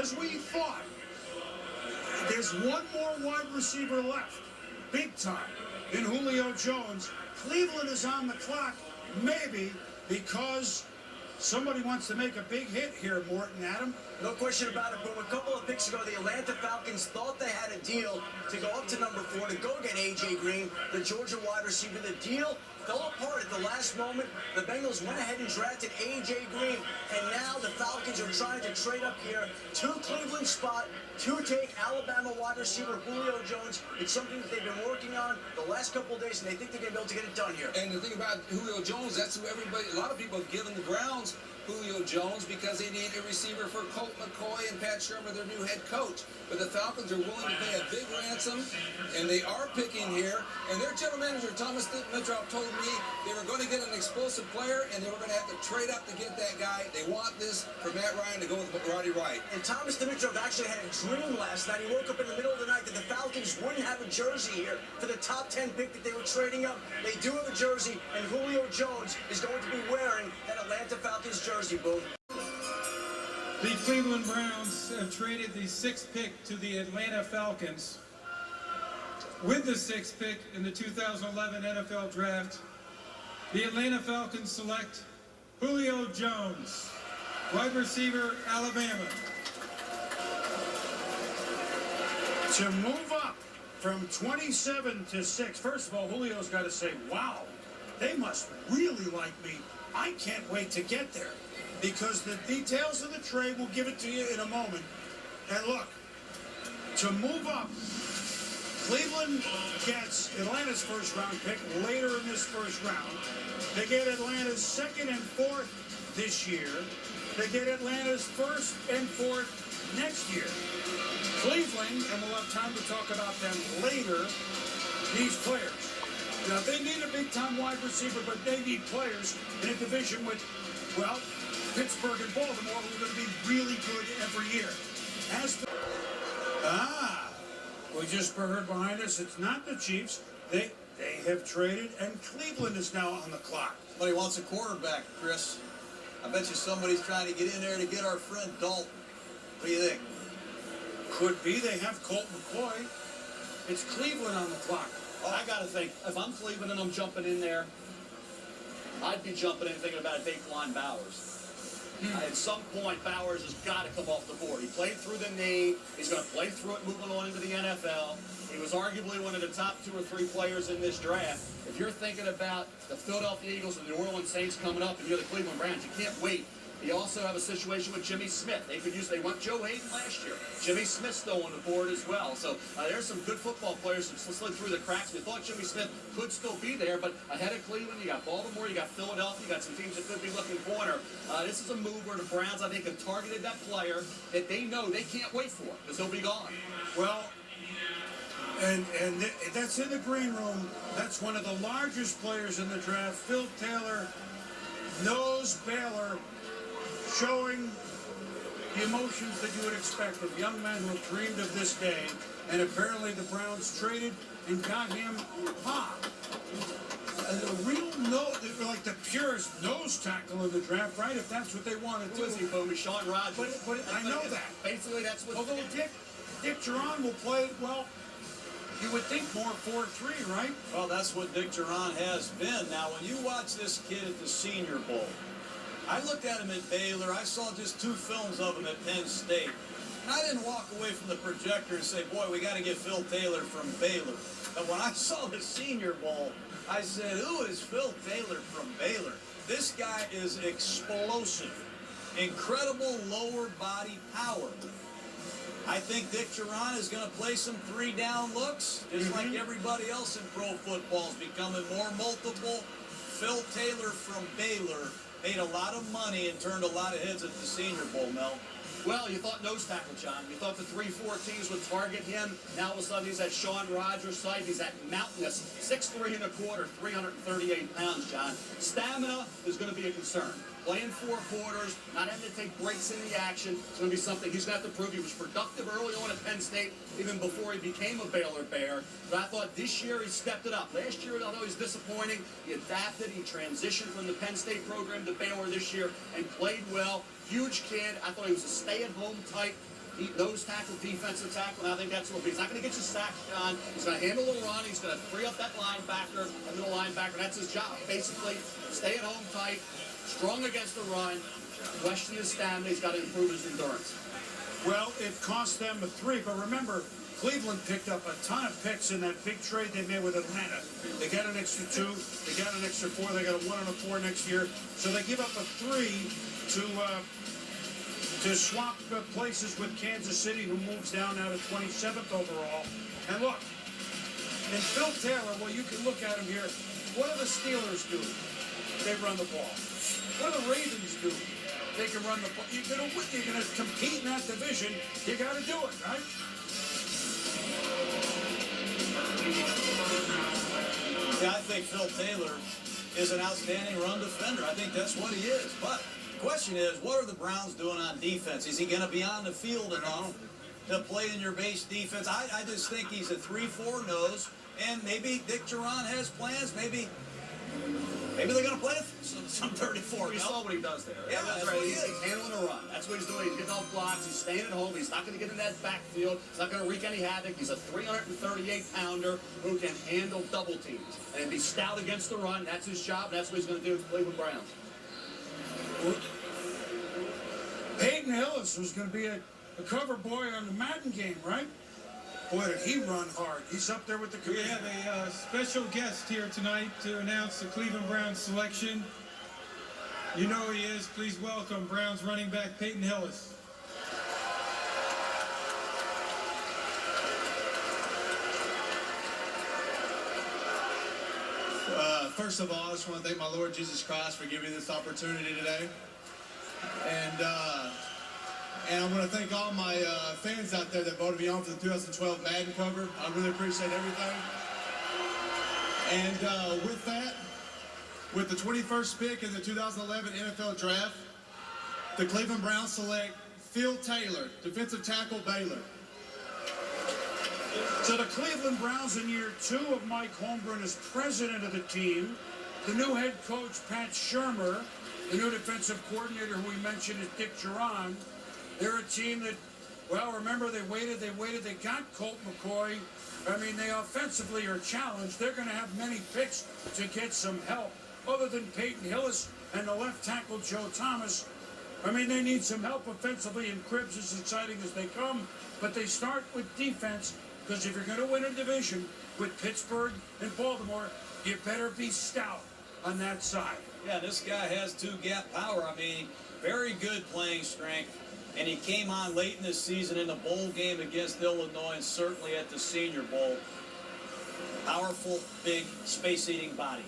as we thought, there's one more wide receiver left, big time, in Julio Jones. Cleveland is on the clock, maybe because somebody wants to make a big hit here, Morton, Adam. No question about it, but a couple of picks ago, the Atlanta Falcons thought they had a deal to go up to number 4 to go get A.J. Green, the Georgia wide receiver. The deal fell apart at the last moment. The Bengals went ahead and drafted A.J. Green, and now the Falcons are trying to trade up here to Cleveland spot to take Alabama wide receiver Julio Jones. It's something that they've been working on the last couple of days, and they think they're going to be able to get it done here. And the thing about Julio Jones, that's who everybody, a lot of people have given the Browns Julio Jones because they need a receiver for Colt McCoy and Pat Shermer, their new head coach. But the Falcons are willing to pay a big ransom, and they are picking here. And their general manager, Thomas Dimitroff, told me they were going to get an explosive player, and they were going to have to trade up to get that guy. They want this for Matt Ryan to go with Roddy Wright. And Thomas Dimitroff actually had a dream last night. He woke up in the middle of the night that the Falcons wouldn't have a jersey here for the top 10 pick that they were trading up. They do have a jersey, and Julio Jones is going to be wearing that Atlanta Falcons jersey, Boom. The Cleveland Browns have traded the 6th pick to the Atlanta Falcons. With the 6th pick in the 2011 NFL Draft, the Atlanta Falcons select Julio Jones, wide receiver, Alabama. To move up from 27 to 6, first of all, Julio's got to say, wow, they must really like me. I can't wait to get there, because the details of the trade, we'll give it to you in a moment. And look, to move up, Cleveland gets Atlanta's first-round pick later in this first round. They get Atlanta's 2nd and 4th this year. They get Atlanta's 1st and 4th next year. Cleveland, and we'll have time to talk about them later, these players. Now, they need a big-time wide receiver, but they need players in a division with, well, Pittsburgh and Baltimore, who are going to be really good every year. We just heard behind us, it's not the Chiefs. They have traded, and Cleveland is now on the clock. Somebody wants a quarterback, Chris. I bet you somebody's trying to get in there to get our friend Dalton. What do you think? Could be. They have Colt McCoy. It's Cleveland on the clock. I got to think, if I'm Cleveland and I'm jumping in there, I'd be jumping in thinking about Daquan Bowers. At some point, Bowers has got to come off the board. He played through the knee. He's going to play through it moving on into the NFL. He was arguably one of the top 2 or 3 players in this draft. If you're thinking about the Philadelphia Eagles and the New Orleans Saints coming up and you're the Cleveland Browns, you can't wait. You also have a situation with Jimmy Smith. They went Joe Hayden last year. Jimmy Smith's still on the board as well. So there's some good football players that slid through the cracks. We thought Jimmy Smith could still be there, but ahead of Cleveland, you got Baltimore, you got Philadelphia, you got some teams that could be looking corner. This is a move where the Browns, I think, have targeted that player that they know they can't wait for because he'll be gone. Well, and that's in the green room. That's one of the largest players in the draft. Phil Tarlor knows Baylor, showing the emotions that you would expect of young men who have dreamed of this day. And apparently the Browns traded and got him a real like the purest nose tackle in the draft, right? If that's what they wanted to. Who is he, Boomy? Sean Rogers. But I know that. Basically, that's what. Although Dick Duran will play, well, you would think more 4-3, right? Well, that's what Dick Duran has been. Now, when you watch this kid at the Senior Bowl, I looked at him at Baylor. I saw just 2 films of him at Penn State. And I didn't walk away from the projector and say, boy, we got to get Phil Tarlor from Baylor. But when I saw the Senior Bowl, I said, who is Phil Tarlor from Baylor? This guy is explosive. Incredible lower body power. I think Dick Duran is going to play some 3-down looks, just like everybody else in pro football is becoming more multiple. Phil Tarlor from Baylor made a lot of money and turned a lot of heads at the Senior Bowl, Mel. Well, you thought nose tackle, John. You thought the 3-4 teams would target him. Now all of a sudden he's at Sean Rogers' side. He's at mountainous 6'3" and a quarter, 338 pounds, John. Stamina is going to be a concern. Playing 4 quarters, not having to take breaks in the action. It's going to be something he's going to have to prove. He was productive early on at Penn State, even before he became a Baylor Bear. But I thought this year he stepped it up. Last year, although he's disappointing, he adapted. He transitioned from the Penn State program to Baylor this year and played well. Huge kid. I thought he was a stay-at-home type. nose tackle, defensive tackle, and I think that's what he's not going to get you sacked, John. He's going to handle the run. He's going to free up that linebacker, that middle linebacker. That's his job. Basically, stay at home tight, strong against the run, question his stamina. He's got to improve his endurance. Well, it cost them a 3, but remember, Cleveland picked up a ton of picks in that big trade they made with Atlanta. They got an extra 2, they got an extra 4, they got a 1 and a 4 next year. So they give up a 3 to swap places with Kansas City, who moves down now to 27th overall. And look, and Phil Tarlor, well, you can look at him here. What do the Steelers do? They run the ball. What do the Ravens do? They can run the ball. You're going to compete in that division. You got to do it, right? Yeah, I think Phil Tarlor is an outstanding run defender. I think that's what he is. But the question is, what are the Browns doing on defense? Is he going to be on the field enough to play in your base defense? I just think he's a 3-4 nose, and maybe Dick Duran has plans. Maybe they're going to play some 34. We saw what he does there. Yeah, that's right. He's handling a run. That's what he's doing. He's getting off blocks. He's staying at home. He's not going to get in that backfield. He's not going to wreak any havoc. He's a 338-pounder who can handle double teams and be stout against the run. That's his job. That's what he's going to do with the Cleveland Browns. Peyton Hillis was going to be a cover boy on the Madden game, right? Boy, did he run hard. He's up there with the We commissioner. have a special guest here tonight to announce the Cleveland Browns selection. You know who he is. Please welcome Browns running back Peyton Hillis. First of all, I just want to thank my Lord Jesus Christ for giving me this opportunity today. And I want to thank all my fans out there that voted me on for the 2012 Madden cover. I really appreciate everything. And with that, with the 21st pick in the 2011 NFL Draft, the Cleveland Browns select Phil Tarlor, defensive tackle, Baylor. So the Cleveland Browns in year 2 of Mike Holmgren as president of the team, the new head coach, Pat Shurmur, the new defensive coordinator who we mentioned is Dick Duran. They're a team that, well, remember they waited, they got Colt McCoy. I mean, they offensively are challenged. They're going to have many picks to get some help. Other than Peyton Hillis and the left tackle Joe Thomas, I mean, they need some help offensively, and Cribbs is exciting as they come. But they start with defense, because if you're going to win a division with Pittsburgh and Baltimore, you better be stout on that side. Yeah, this guy has 2-gap power. I mean, very good playing strength. And he came on late in the season in the bowl game against Illinois and certainly at the Senior Bowl. Powerful, big, space-eating body.